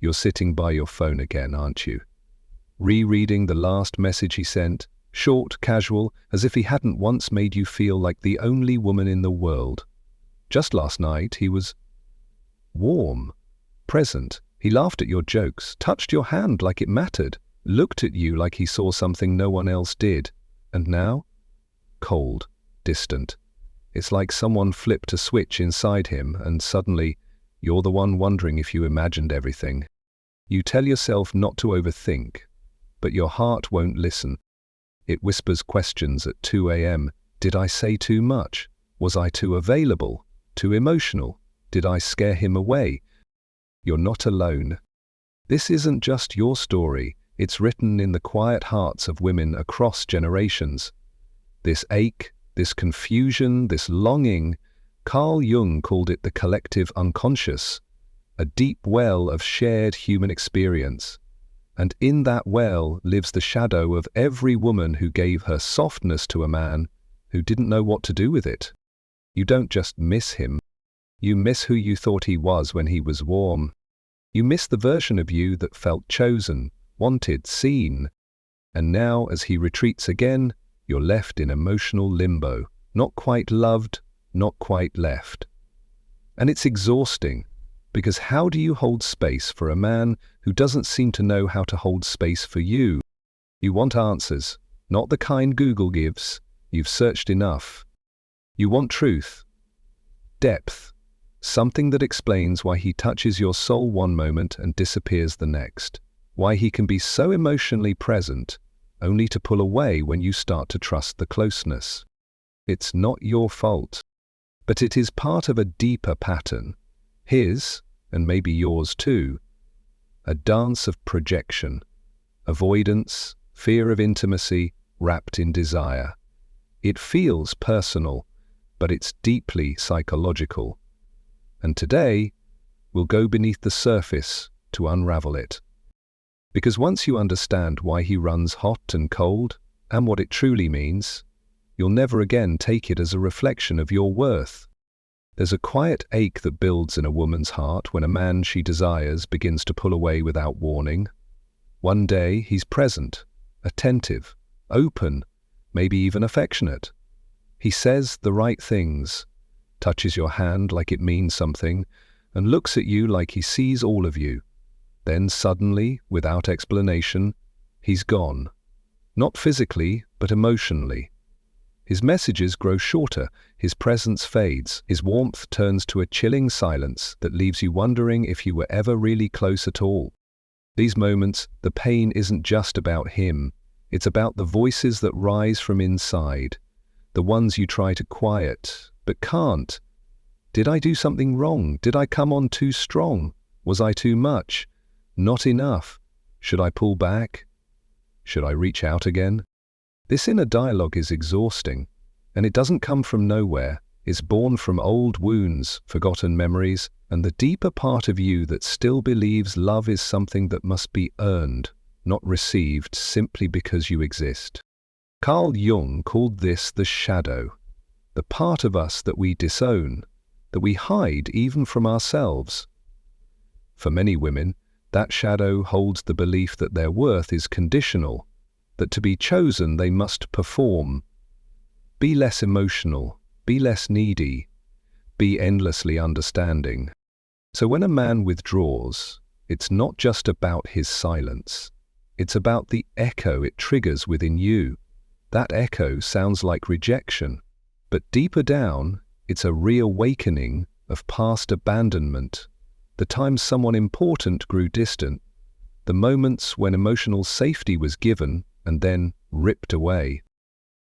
You're sitting by your phone again, aren't you? Rereading the last message he sent, short, casual, as if he hadn't once made you feel like the only woman in the world. Just last night, he was warm, present. He laughed at your jokes, touched your hand like it mattered, looked at you like he saw something no one else did. And now? Cold, distant. It's like someone flipped a switch inside him and suddenly you're the one wondering if you imagined everything. You tell yourself not to overthink, but your heart won't listen. It whispers questions at 2 a.m. Did I say too much? Was I too available? Too emotional? Did I scare him away? You're not alone. This isn't just your story. It's written in the quiet hearts of women across generations. This ache, this confusion, this longing, Carl Jung called it the collective unconscious, a deep well of shared human experience. And in that well lives the shadow of every woman who gave her softness to a man who didn't know what to do with it. You don't just miss him. You miss who you thought he was when he was warm. You miss the version of you that felt chosen, wanted, seen. And now, as he retreats again, you're left in emotional limbo, not quite loved, not quite left. And it's exhausting, because how do you hold space for a man who doesn't seem to know how to hold space for you? You want answers, not the kind Google gives. You've searched enough. You want truth, depth, something that explains why he touches your soul one moment and disappears the next, why he can be so emotionally present, only to pull away when you start to trust the closeness. It's not your fault, but it is part of a deeper pattern, his, and maybe yours too, a dance of projection, avoidance, fear of intimacy, wrapped in desire. It feels personal, but it's deeply psychological. And today, we'll go beneath the surface to unravel it. Because once you understand why he runs hot and cold, and what it truly means, you'll never again take it as a reflection of your worth. There's a quiet ache that builds in a woman's heart when a man she desires begins to pull away without warning. One day, he's present, attentive, open, maybe even affectionate. He says the right things, touches your hand like it means something, and looks at you like he sees all of you. Then suddenly, without explanation, he's gone. Not physically, but emotionally. His messages grow shorter, his presence fades, his warmth turns to a chilling silence that leaves you wondering if you were ever really close at all. These moments, the pain isn't just about him, it's about the voices that rise from inside, the ones you try to quiet, but can't. Did I do something wrong? Did I come on too strong? Was I too much? Not enough? Should I pull back? Should I reach out again? This inner dialogue is exhausting, and it doesn't come from nowhere. It's born from old wounds, forgotten memories, and the deeper part of you that still believes love is something that must be earned, not received simply because you exist. Carl Jung called this the shadow, the part of us that we disown, that we hide even from ourselves. For many women, that shadow holds the belief that their worth is conditional, that to be chosen they must perform. Be less emotional, be less needy, be endlessly understanding. So when a man withdraws, it's not just about his silence. It's about the echo it triggers within you. That echo sounds like rejection, but deeper down, it's a reawakening of past abandonment, the times someone important grew distant, the moments when emotional safety was given and then ripped away.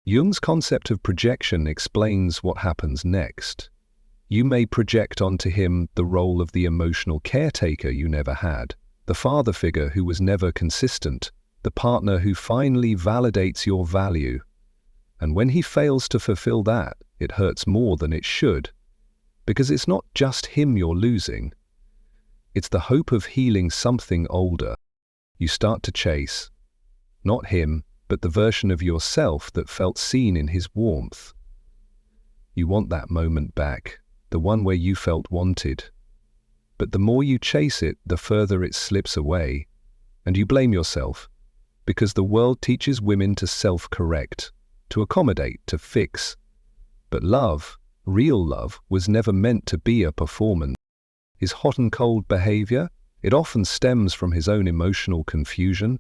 Jung's concept of projection explains what happens next. You may project onto him the role of the emotional caretaker you never had, the father figure who was never consistent, the partner who finally validates your value. And when he fails to fulfill that, it hurts more than it should, because it's not just him you're losing. It's the hope of healing something older. You start to chase, not him, but the version of yourself that felt seen in his warmth. You want that moment back, the one where you felt wanted. But the more you chase it, the further it slips away. And you blame yourself, because the world teaches women to self-correct, to accommodate, to fix. But love, real love, was never meant to be a performance. His hot and cold behavior, it often stems from his own emotional confusion.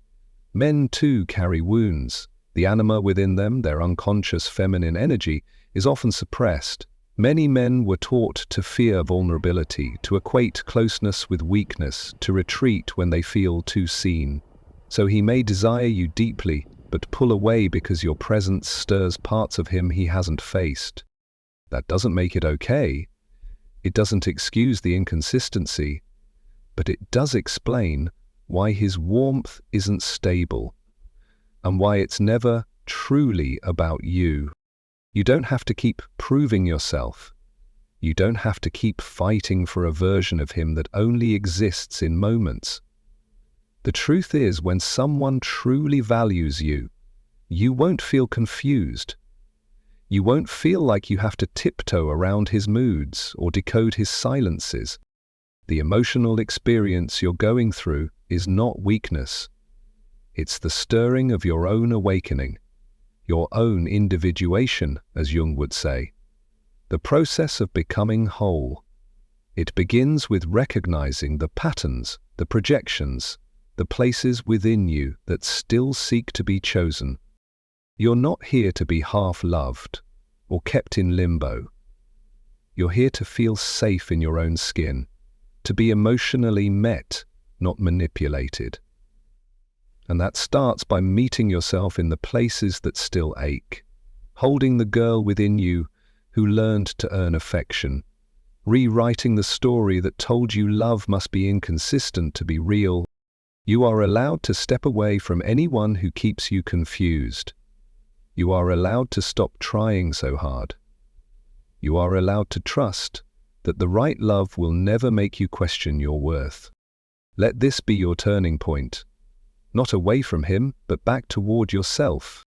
Men too carry wounds. The anima within them, their unconscious feminine energy, is often suppressed. Many men were taught to fear vulnerability, to equate closeness with weakness, to retreat when they feel too seen. So he may desire you deeply, but pull away because your presence stirs parts of him he hasn't faced. That doesn't make it okay. It doesn't excuse the inconsistency, but it does explain why his warmth isn't stable, and why it's never truly about you. You don't have to keep proving yourself. You don't have to keep fighting for a version of him that only exists in moments. The truth is, when someone truly values you, you won't feel confused. You won't feel like you have to tiptoe around his moods or decode his silences. The emotional experience you're going through is not weakness. It's the stirring of your own awakening, your own individuation, as Jung would say. The process of becoming whole. It begins with recognizing the patterns, the projections, the places within you that still seek to be chosen. You're not here to be half-loved or kept in limbo. You're here to feel safe in your own skin, to be emotionally met, not manipulated. And that starts by meeting yourself in the places that still ache, holding the girl within you who learned to earn affection, rewriting the story that told you love must be inconsistent to be real. You are allowed to step away from anyone who keeps you confused. You are allowed to stop trying so hard. You are allowed to trust that the right love will never make you question your worth. Let this be your turning point. Not away from him, but back toward yourself.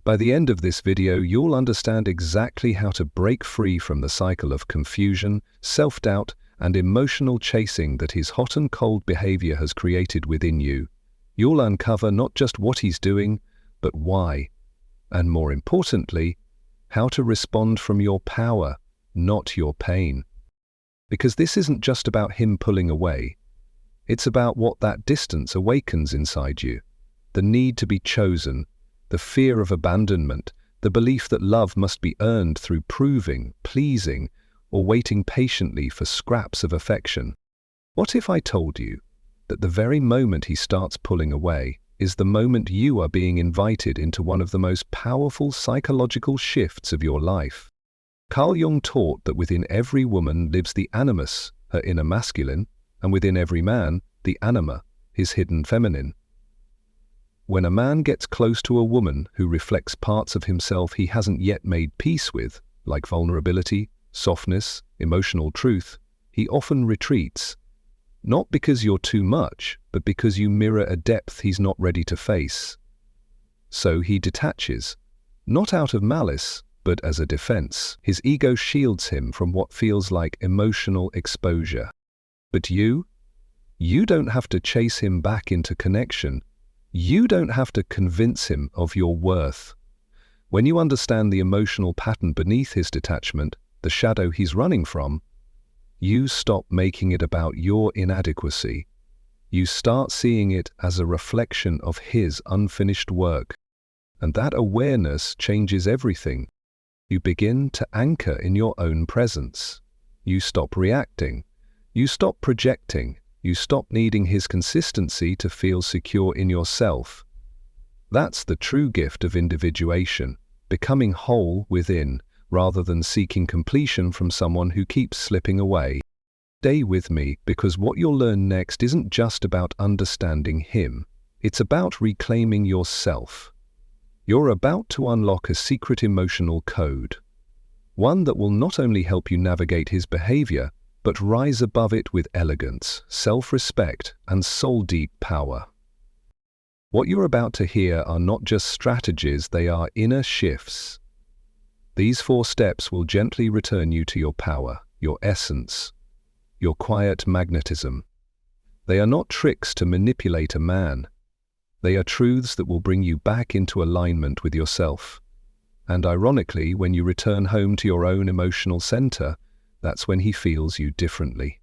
By the end of this video, you'll understand exactly how to break free from the cycle of confusion, self-doubt, and emotional chasing that his hot and cold behavior has created within you. You'll uncover not just what he's doing, but why. And more importantly, how to respond from your power, not your pain. Because this isn't just about him pulling away. It's about what that distance awakens inside you. The need to be chosen, the fear of abandonment, the belief that love must be earned through proving, pleasing, or waiting patiently for scraps of affection. What if I told you that the very moment he starts pulling away is the moment you are being invited into one of the most powerful psychological shifts of your life? Carl Jung taught that within every woman lives the animus, her inner masculine, and within every man, the anima, his hidden feminine. When a man gets close to a woman who reflects parts of himself he hasn't yet made peace with, like vulnerability, softness, emotional truth, he often retreats. Not because you're too much, but because you mirror a depth he's not ready to face. So he detaches, not out of malice, but as a defense. His ego shields him from what feels like emotional exposure. But you don't have to chase him back into connection. You don't have to convince him of your worth. When you understand the emotional pattern beneath his detachment, the shadow he's running from, you stop making it about your inadequacy. You start seeing it as a reflection of his unfinished work. And that awareness changes everything. You begin to anchor in your own presence. You stop reacting. You stop projecting. You stop needing his consistency to feel secure in yourself. That's the true gift of individuation, becoming whole within, rather than seeking completion from someone who keeps slipping away. Stay with me, because what you'll learn next isn't just about understanding him. It's about reclaiming yourself. You're about to unlock a secret emotional code. One that will not only help you navigate his behavior, but rise above it with elegance, self-respect, and soul-deep power. What you're about to hear are not just strategies, they are inner shifts. These 4 steps will gently return you to your power, your essence, your quiet magnetism. They are not tricks to manipulate a man. They are truths that will bring you back into alignment with yourself. And ironically, when you return home to your own emotional center, that's when he feels you differently.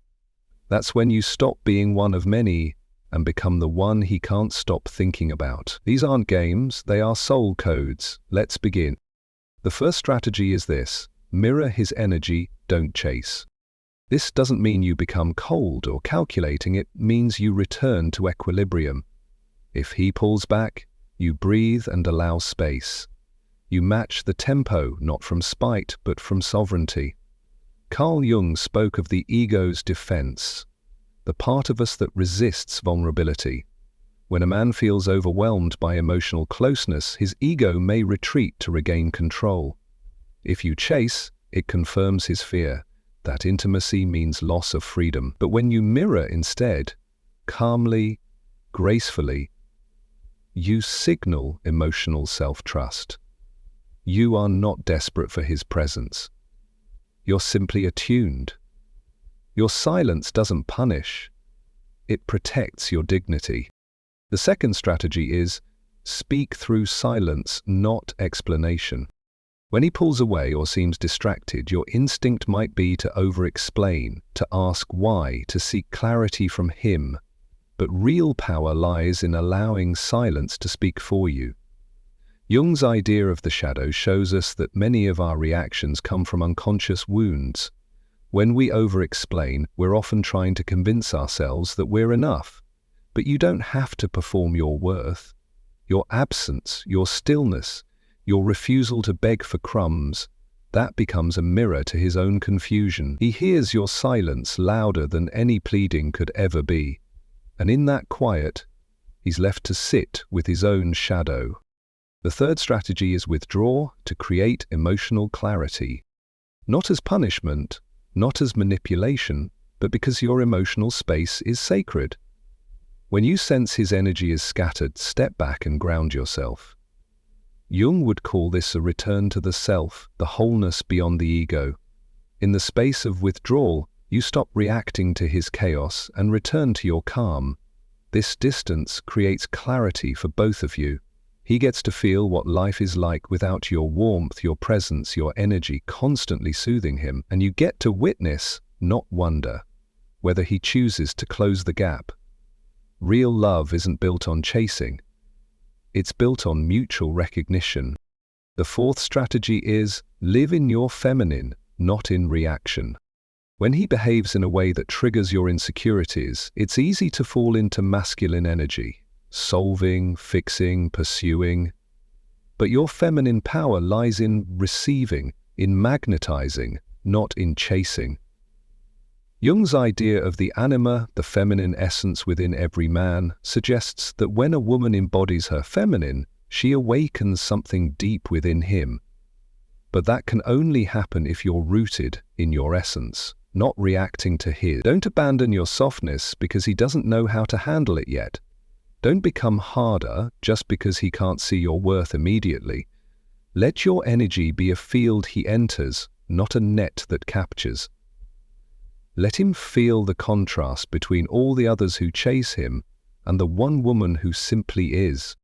That's when you stop being one of many and become the one he can't stop thinking about. These aren't games, they are soul codes. Let's begin. The first strategy is this: mirror his energy, don't chase. This doesn't mean you become cold or calculating, it means you return to equilibrium. If he pulls back, you breathe and allow space. You match the tempo, not from spite, but from sovereignty. Carl Jung spoke of the ego's defense, the part of us that resists vulnerability. When a man feels overwhelmed by emotional closeness, his ego may retreat to regain control. If you chase, it confirms his fear. That intimacy means loss of freedom. But when you mirror instead, calmly, gracefully, you signal emotional self-trust. You are not desperate for his presence. You're simply attuned. Your silence doesn't punish. It protects your dignity. The second strategy is speak through silence, not explanation. When he pulls away or seems distracted, your instinct might be to over-explain, to ask why, to seek clarity from him. But real power lies in allowing silence to speak for you. Jung's idea of the shadow shows us that many of our reactions come from unconscious wounds. When we over-explain, we're often trying to convince ourselves that we're enough. But you don't have to perform your worth. Your absence, your stillness, your refusal to beg for crumbs, that becomes a mirror to his own confusion. He hears your silence louder than any pleading could ever be. And in that quiet, he's left to sit with his own shadow. The third strategy is withdraw to create emotional clarity. Not as punishment, not as manipulation, but because your emotional space is sacred. When you sense his energy is scattered, step back and ground yourself. Jung would call this a return to the self, the wholeness beyond the ego. In the space of withdrawal, you stop reacting to his chaos and return to your calm. This distance creates clarity for both of you. He gets to feel what life is like without your warmth, your presence, your energy constantly soothing him, and you get to witness, not wonder, whether he chooses to close the gap. Real love isn't built on chasing. It's built on mutual recognition. The fourth strategy is live in your feminine, not in reaction. When he behaves in a way that triggers your insecurities, it's easy to fall into masculine energy, solving, fixing, pursuing. But your feminine power lies in receiving, in magnetizing, not in chasing. Jung's idea of the anima, the feminine essence within every man, suggests that when a woman embodies her feminine, she awakens something deep within him. But that can only happen if you're rooted in your essence, not reacting to his. Don't abandon your softness because he doesn't know how to handle it yet. Don't become harder just because he can't see your worth immediately. Let your energy be a field he enters, not a net that captures. Let him feel the contrast between all the others who chase him and the one woman who simply is.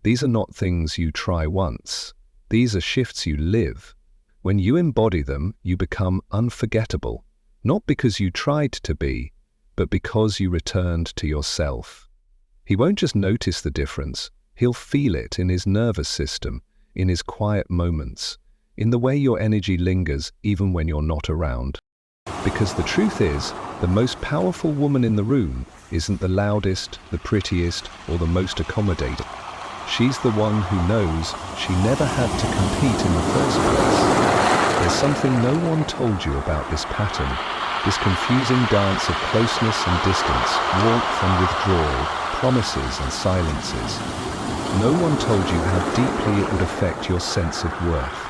These are not things you try once. These are shifts you live. When you embody them, you become unforgettable, not because you tried to be, but because you returned to yourself. He won't just notice the difference, he'll feel it in his nervous system, in his quiet moments, in the way your energy lingers even when you're not around. Because the truth is, the most powerful woman in the room isn't the loudest, the prettiest, or the most accommodating. She's the one who knows she never had to compete in the first place. There's something no one told you about this pattern, this confusing dance of closeness and distance, warmth and withdrawal, promises and silences. No one told you how deeply it would affect your sense of worth.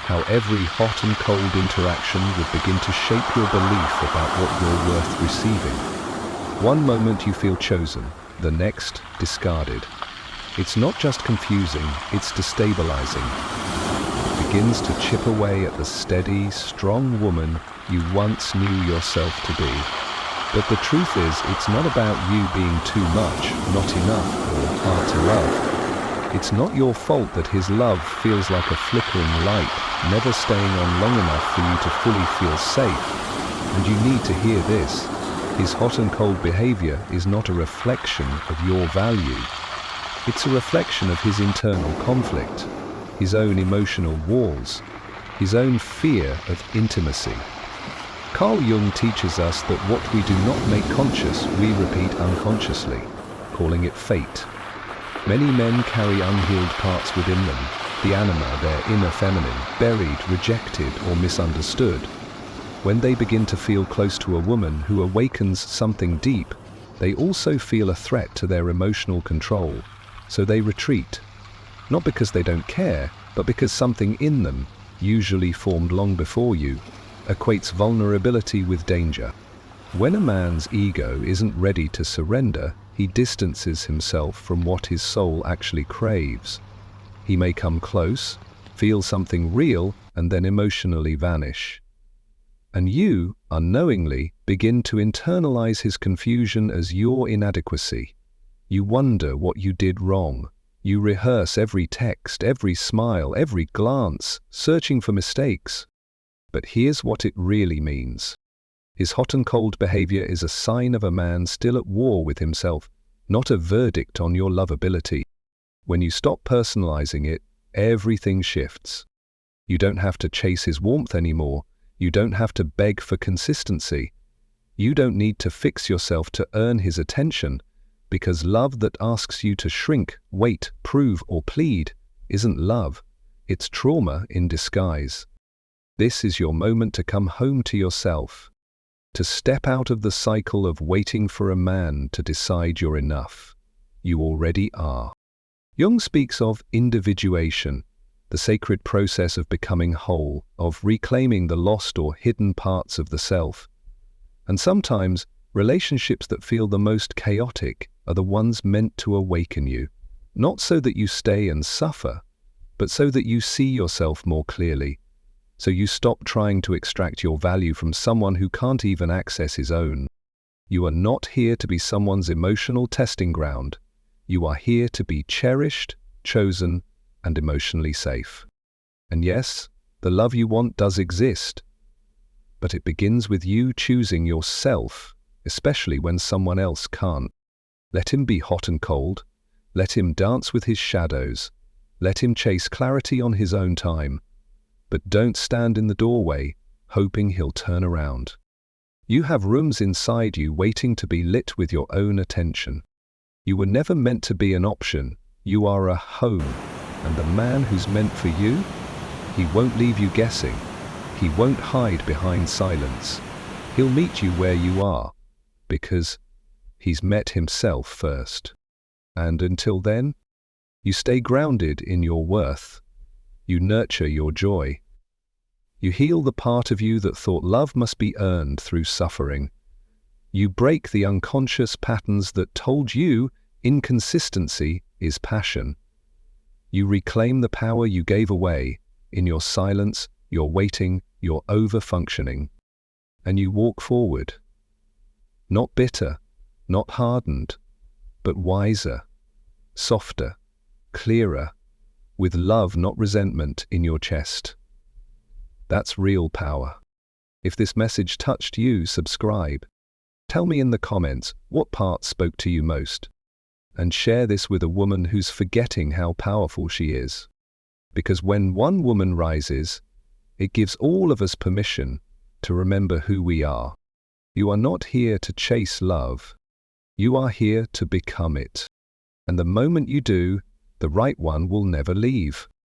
How every hot and cold interaction would begin to shape your belief about what you're worth receiving. One moment you feel chosen, the next discarded. It's not just confusing, it's destabilizing. begins to chip away at the steady, strong woman you once knew yourself to be. But the truth is, it's not about you being too much, not enough, or hard to love. It's not your fault that his love feels like a flickering light, never staying on long enough for you to fully feel safe. And you need to hear this. His hot and cold behavior is not a reflection of your value. It's a reflection of his internal conflict, his own emotional walls, his own fear of intimacy. Carl Jung teaches us that what we do not make conscious, we repeat unconsciously, calling it fate. Many men carry unhealed parts within them, the anima, their inner feminine, buried, rejected, or misunderstood. When they begin to feel close to a woman who awakens something deep, they also feel a threat to their emotional control, so they retreat. Not because they don't care, but because something in them, usually formed long before you, equates vulnerability with danger. When a man's ego isn't ready to surrender, he distances himself from what his soul actually craves. He may come close, feel something real, and then emotionally vanish. And you, unknowingly, begin to internalize his confusion as your inadequacy. You wonder what you did wrong. You rehearse every text, every smile, every glance, searching for mistakes. But here's what it really means. His hot and cold behavior is a sign of a man still at war with himself, not a verdict on your lovability. When you stop personalizing it, everything shifts. You don't have to chase his warmth anymore. You don't have to beg for consistency. You don't need to fix yourself to earn his attention, because love that asks you to shrink, wait, prove, or plead isn't love. It's trauma in disguise. This is your moment to come home to yourself, to step out of the cycle of waiting for a man to decide you're enough. You already are. Jung speaks of individuation, the sacred process of becoming whole, of reclaiming the lost or hidden parts of the self. And sometimes, relationships that feel the most chaotic are the ones meant to awaken you, not so that you stay and suffer, but so that you see yourself more clearly, so you stop trying to extract your value from someone who can't even access his own. You are not here to be someone's emotional testing ground. You are here to be cherished, chosen, and emotionally safe. And yes, the love you want does exist, but it begins with you choosing yourself, especially when someone else can't. Let him be hot and cold. Let him dance with his shadows. Let him chase clarity on his own time. But don't stand in the doorway, hoping he'll turn around. You have rooms inside you waiting to be lit with your own attention. You were never meant to be an option. You are a home. And the man who's meant for you, he won't leave you guessing. He won't hide behind silence. He'll meet you where you are, because he's met himself first. And until then, you stay grounded in your worth. You nurture your joy. You heal the part of you that thought love must be earned through suffering. You break the unconscious patterns that told you inconsistency is passion. You reclaim the power you gave away in your silence, your waiting, your over-functioning. And you walk forward. Not bitter, not hardened, but wiser, softer, clearer, with love, not resentment, in your chest. That's real power. If this message touched you, subscribe. Tell me in the comments what part spoke to you most. And share this with a woman who's forgetting how powerful she is. Because when one woman rises, it gives all of us permission to remember who we are. You are not here to chase love. You are here to become it. And the moment you do, the right one will never leave.